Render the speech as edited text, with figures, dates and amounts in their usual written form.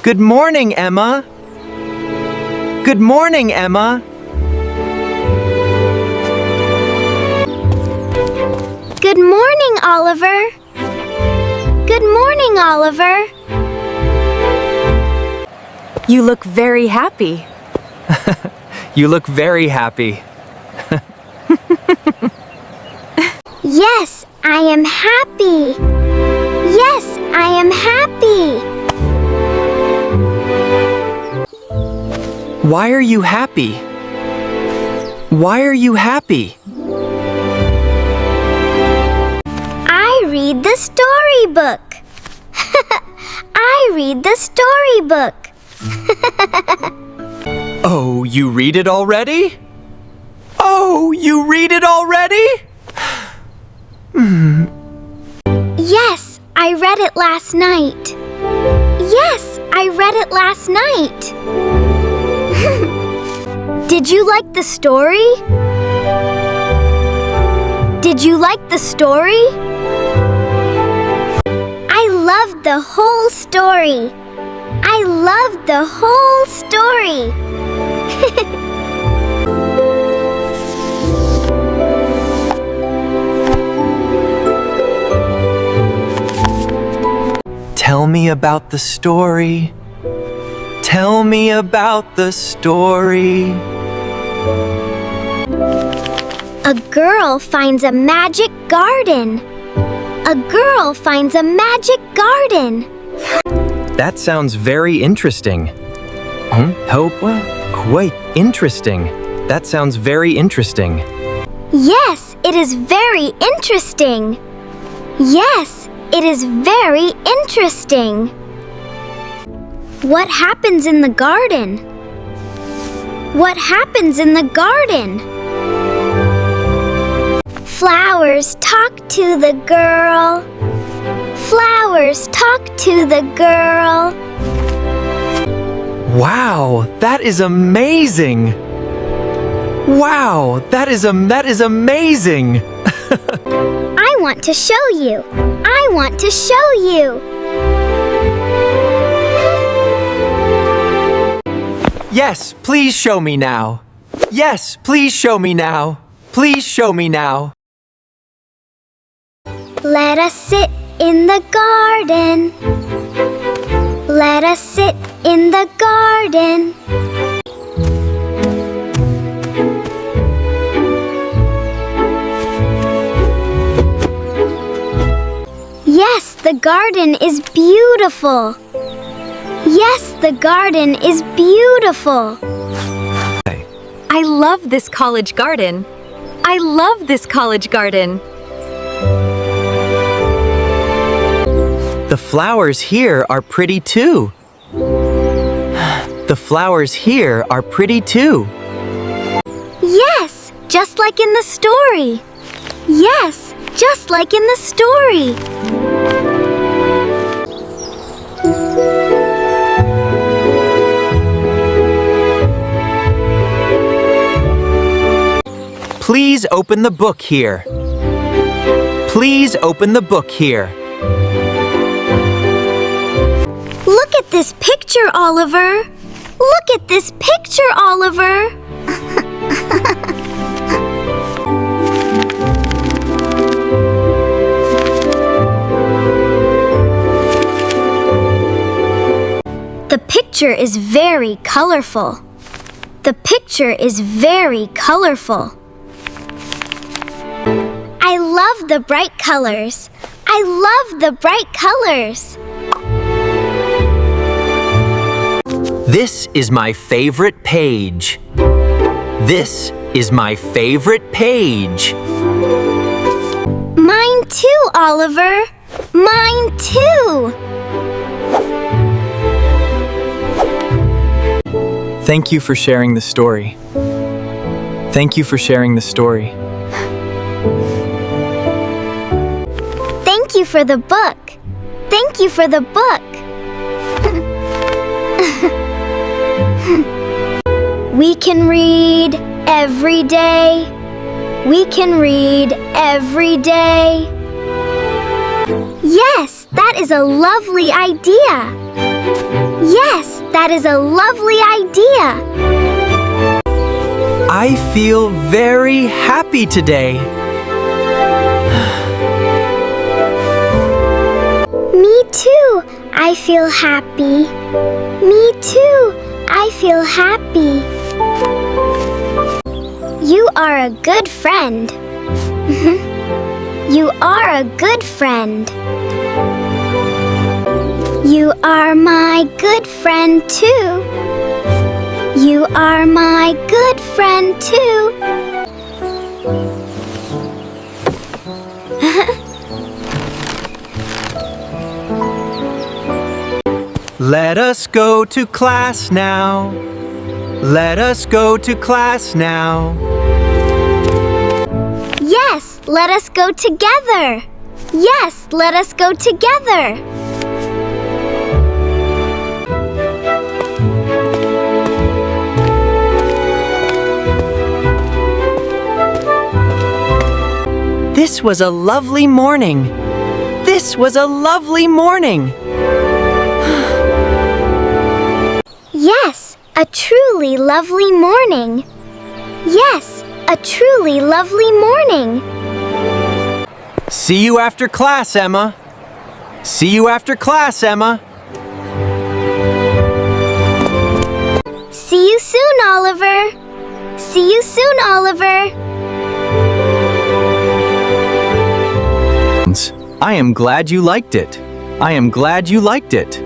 Good morning, Emma. Good morning, Emma. Good morning, Oliver. Good morning, Oliver. You look very happy. You look very happy. Yes, I am happy. Yes, I am happy. Why are you happy? Why are you happy? I read the storybook. I read the storybook. Oh, you read it already? Oh, you read it already? Yes, I read it last night. Yes, I read it last night. Did you like the story? Did you like the story? I loved the whole story. I loved the whole story. Tell me about the story. Tell me about the story. A girl finds a magic garden. A girl finds a magic garden. That sounds very interesting. Quite interesting. That sounds very interesting. Yes, it is very interesting. Yes, it is very interesting. What happens in the garden? What happens in the garden? Flowers talk to the girl. Flowers talk to the girl. Wow, that is amazing. Wow, that is amazing. I want to show you. I want to show you. Yes, please show me now. Yes, please show me now. Please show me now. Let us sit in the garden. Let us sit in the garden. Yes, the garden is beautiful. Yes, the garden is beautiful. I love this college garden. I love this college garden. The flowers here are pretty too. The flowers here are pretty too. Yes, just like in the story. Yes, just like in the story. Please open the book here. Please open the book here. Look at this picture, Oliver. Look at this picture, Oliver. The picture is very colorful. The picture is very colorful. I love the bright colors. I love the bright colors. This is my favorite page. This is my favorite page. Mine too, Oliver. Mine too. Thank you for sharing the story. Thank you for sharing the story. Thank you for the book. Thank you for the book. We can read every day. We can read every day. Yes, that is a lovely idea. Yes, that is a lovely idea. I feel very happy today. Me too. I feel happy. Me too. I feel happy. You are a good friend. You are a good friend. You are my good friend too. You are my good friend too. Let us go to class now. Let us go to class now. Yes, let us go together. Yes, let us go together. This was a lovely morning. This was a lovely morning. Yes, a truly lovely morning. Yes, a truly lovely morning. See you after class, Emma. See you after class, Emma. See you soon, Oliver. See you soon, Oliver. I am glad you liked it. I am glad you liked it.